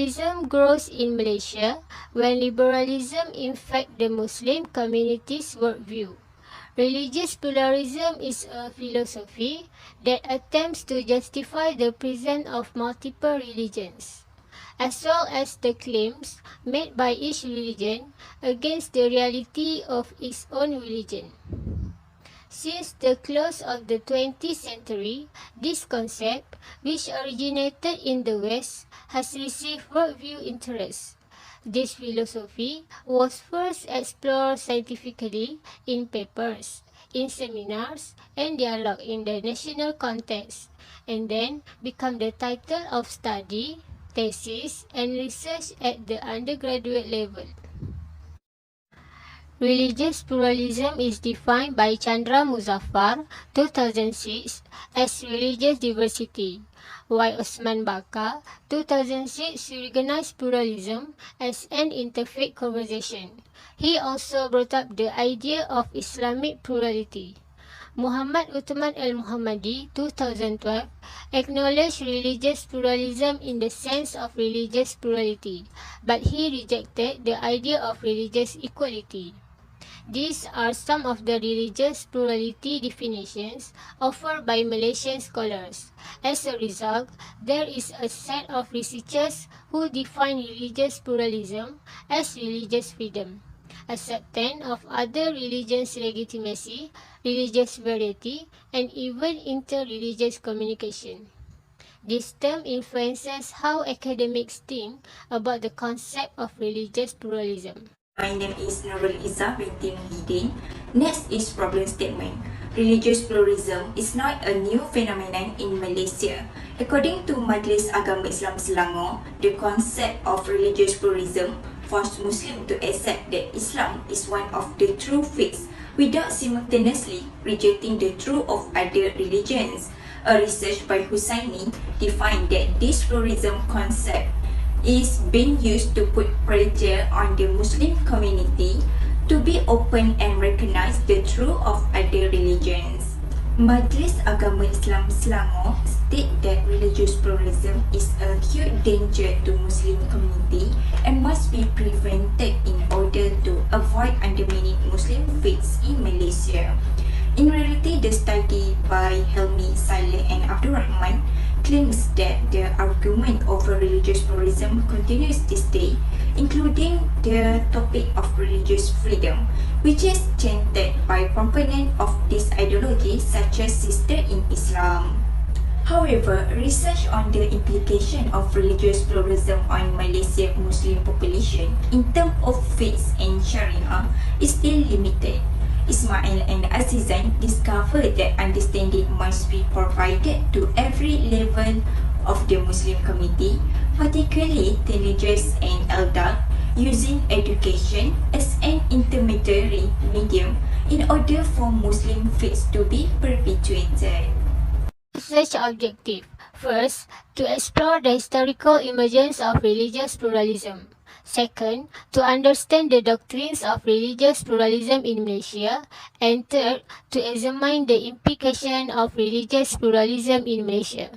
Pluralism grows in Malaysia when liberalism infects the Muslim community's worldview. Religious pluralism is a philosophy that attempts to justify the presence of multiple religions, as well as the claims made by each religion against the reality of its own religion. Since the close of the 20th century, this concept, which originated in the West, has received worldview interest. This philosophy was first explored scientifically in papers, in seminars, and dialogue in the national context, and then become the title of study, thesis, and research at the undergraduate level. Religious pluralism is defined by Chandra Muzaffar, 2006, as religious diversity, while Osman Baka, 2006, recognized pluralism as an interfaith conversation. He also brought up the idea of Islamic plurality. Muhammad Uthman al-Muhammadi, 2012, acknowledged religious pluralism in the sense of religious plurality, but he rejected the idea of religious equality. These are some of the religious plurality definitions offered by Malaysian scholars. As a result, there is a set of researchers who define religious pluralism as religious freedom, acceptance of other religions' legitimacy, religious variety, and even inter-religious communication. This term influences how academics think about the concept of religious pluralism. My name is Nurul Izzah binti Muhyiddin. Next is problem statement. Religious pluralism is not a new phenomenon in Malaysia. According to Majlis Agama Islam Selangor, the concept of religious pluralism forced Muslims to accept that Islam is one of the true faiths without simultaneously rejecting the truth of other religions. A research by Hussaini defined that this pluralism concept is being used to put pressure on the Muslim community to be open and recognize the truth of other religions. Majlis Agama Islam Selangor state that religious pluralism is a huge danger to Muslim community and must be prevented in order to avoid undermining Muslim faiths in Malaysia. In reality, the study by Helmi, Saleh and Abdul Rahman claims that the argument over religious pluralism continues this day, including the topic of religious freedom, which is chanted by proponents of this ideology such as Sister in Islam. However, research on the implication of religious pluralism on Malaysian Muslim population in terms of faith and Sharia is still limited. Ismail and Azizan discovered that understanding must be provided to every level of the Muslim community, particularly teenagers and adults, using education as an intermediary medium in order for Muslim faith to be perpetuated. Research objective. First, to explore the historical emergence of religious pluralism. Second, to understand the doctrines of religious pluralism in Malaysia. And third, to examine the implication of religious pluralism in Malaysia.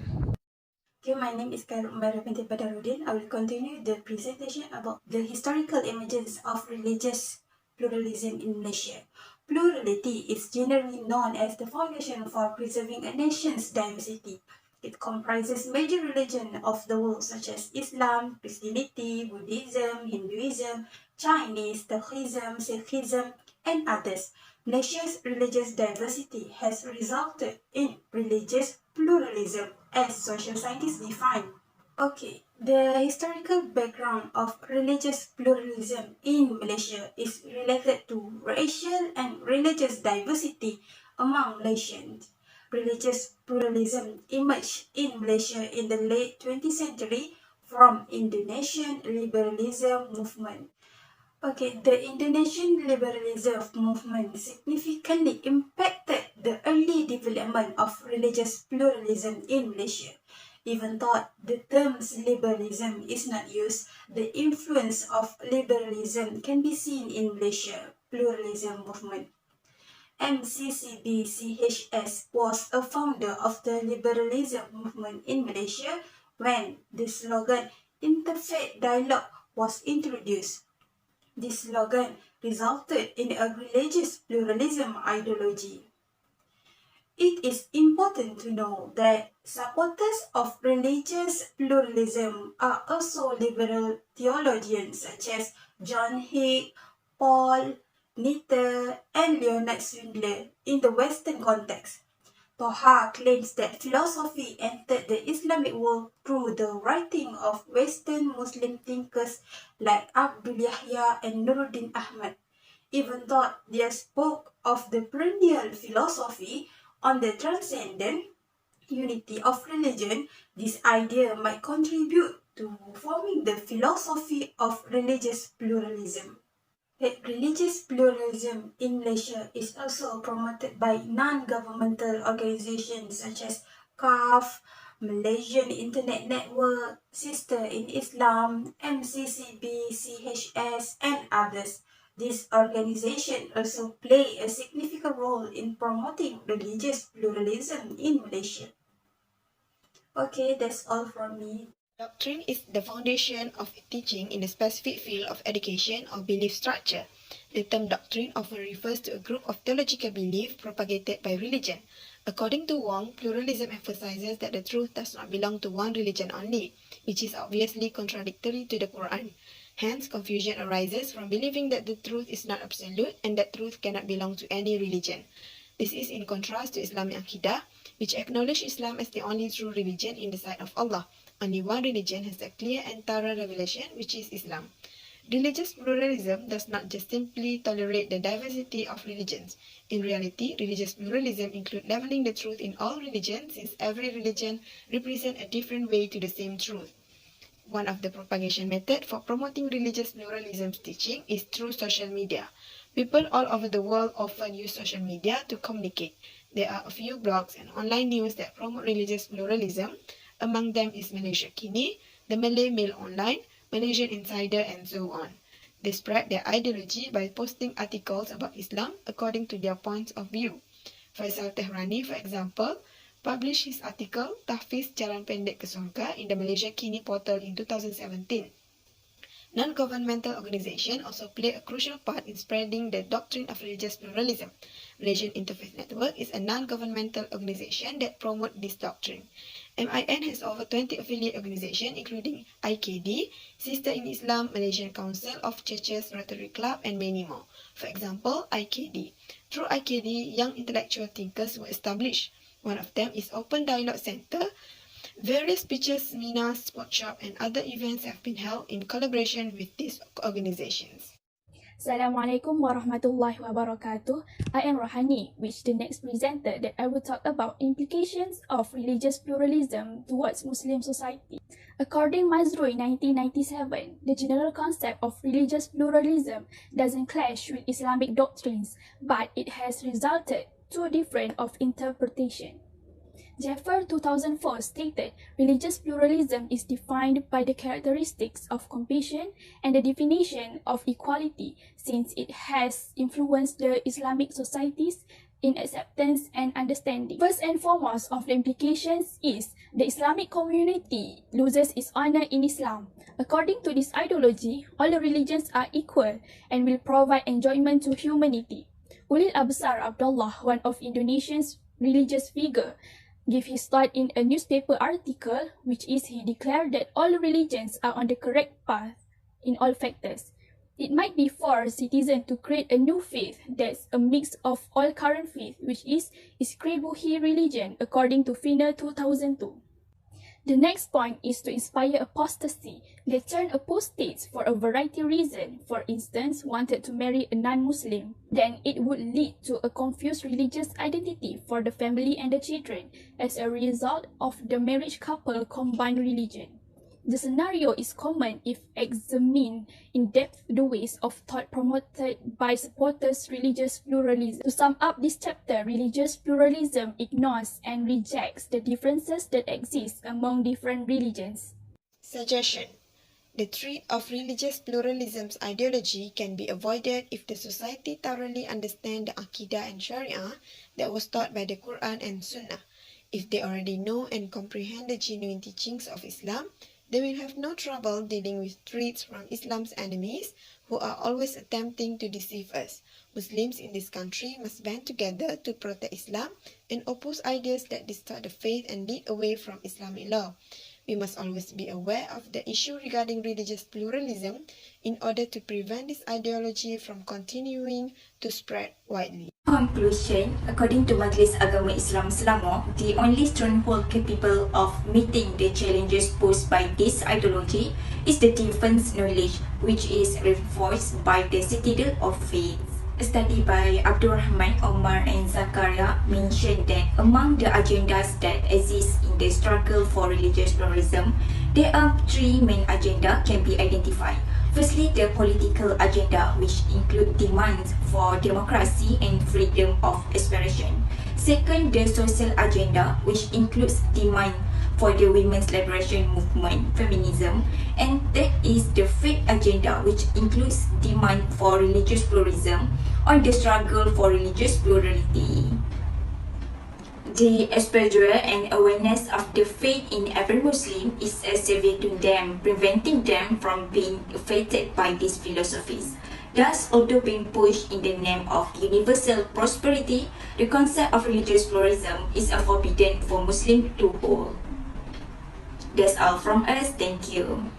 Okay, my name is Khairul Umairah binti Badarudin. I will continue the presentation about the historical emergence of religious pluralism in Malaysia. Plurality is generally known as the foundation for preserving a nation's diversity. It comprises major religions of the world such as Islam, Christianity, Buddhism, Hinduism, Chinese, Taoism, Sikhism, and others. Malaysia's religious diversity has resulted in religious pluralism as social scientists define. Okay, the historical background of religious pluralism in Malaysia is related to racial and religious diversity among Malaysians. Religious pluralism emerged in Malaysia in the late 20th century from Indonesian liberalism movement. Okay, the Indonesian liberalism movement significantly impacted the early development of religious pluralism in Malaysia. Even though the term liberalism is not used, the influence of liberalism can be seen in Malaysia pluralism movement. MCCB-CHS was a founder of the liberalism movement in Malaysia when the slogan interfaith dialogue was introduced. This slogan resulted in a religious pluralism ideology. It is important to know that supporters of religious pluralism are also liberal theologians such as John Hick, Paul, Nietzsche, and Leonard Swindler in the Western context. Toha claims that philosophy entered the Islamic world through the writing of Western Muslim thinkers like Abdul Yahya and Nuruddin Ahmad. Even though they spoke of the perennial philosophy on the transcendent unity of religion, this idea might contribute to forming the philosophy of religious pluralism. Religious pluralism in Malaysia is also promoted by non-governmental organizations such as CAF, Malaysian Internet Network, Sister in Islam, MCCB, CHS, and others. These organizations also play a significant role in promoting religious pluralism in Malaysia. Okay, that's all from me. Doctrine is the foundation of teaching in a specific field of education or belief structure. The term doctrine often refers to a group of theological beliefs propagated by religion. According to Wong, pluralism emphasizes that the truth does not belong to one religion only, which is obviously contradictory to the Quran. Hence, confusion arises from believing that the truth is not absolute and that truth cannot belong to any religion. This is in contrast to Islamic Aqidah, which acknowledges Islam as the only true religion in the sight of Allah. Only one religion has a clear and thorough revelation, which is Islam. Religious pluralism does not just simply tolerate the diversity of religions. In reality, religious pluralism includes leveling the truth in all religions, since every religion represents a different way to the same truth. One of the propagation methods for promoting religious pluralism's teaching is through social media. People all over the world often use social media to communicate. There are a few blogs and online news that promote religious pluralism. Among them is Malaysia Kini, the Malay Mail Online, Malaysian Insider, and so on. They spread their ideology by posting articles about Islam according to their points of view. Faisal Tehrani, for example, published his article Tahfiz Jalan Pendek ke Surga in the Malaysia Kini portal in 2017. Non-governmental organizations also play a crucial part in spreading the doctrine of religious pluralism. Malaysian Interfaith Network is a non-governmental organization that promotes this doctrine. MIN has over 20 affiliate organizations including IKD, Sister in Islam, Malaysian Council of Churches, Rotary Club, and many more. For example, IKD. Through IKD, young intellectual thinkers were established. One of them is Open Dialogue Center. Various speeches, seminars, sport shop, and other events have been held in collaboration with these organizations. Assalamualaikum warahmatullahi wabarakatuh. I am Rohani, which the next presenter that I will talk about implications of religious pluralism towards Muslim society. According Mazrui 1997, the general concept of religious pluralism doesn't clash with Islamic doctrines, but it has resulted too different of interpretation. Jaffer 2004 stated, religious pluralism is defined by the characteristics of compassion and the definition of equality, since it has influenced the Islamic societies in acceptance and understanding. First and foremost of the implications is the Islamic community loses its honor in Islam. According to this ideology, all the religions are equal and will provide enjoyment to humanity. Ulil Absar Abdullah, one of Indonesia's religious figure, gave his thought in a newspaper article, which is he declared that all religions are on the correct path in all factors. It might be for citizens to create a new faith that's a mix of all current faith, which is Iskrebuhi religion, according to Finer 2002. The next point is to inspire apostasy. They turn apostates for a variety of reasons. For instance, wanted to marry a non-Muslim. Then it would lead to a confused religious identity for the family and the children as a result of the marriage couple combined religion. The scenario is common if examined in depth the ways of thought promoted by supporters religious pluralism. To sum up this chapter, religious pluralism ignores and rejects the differences that exist among different religions. Suggestion. The threat of religious pluralism's ideology can be avoided if the society thoroughly understands the Aqidah and Sharia that was taught by the Quran and Sunnah. If they already know and comprehend the genuine teachings of Islam, They will have no trouble dealing with threats from Islam's enemies, who are always attempting to deceive us. Muslims in this country must band together to protect Islam and oppose ideas that distort the faith and lead away from Islamic law. We must always be aware of the issue regarding religious pluralism in order to prevent this ideology from continuing to spread widely. Conclusion, according to Majlis Agama Islam Selangor, the only stronghold capable of meeting the challenges posed by this ideology is the defense knowledge, which is reinforced by the citadel of faith. A study by Abdurrahman Omar and Zakaria mentioned that among the agendas that exist in the struggle for religious pluralism, there are three main agendas can be identified. Firstly, the political agenda, which include demands for democracy and freedom of expression. Second, the social agenda, which includes demand for the women's liberation movement, feminism. And that is the faith agenda, which includes demand for religious pluralism or the struggle for religious plurality. The exposure and awareness of the faith in every Muslim is a savior to them, preventing them from being affected by these philosophies. Thus, although being pushed in the name of universal prosperity, the concept of religious pluralism is a forbidden for Muslims to hold. That's all from us. Thank you.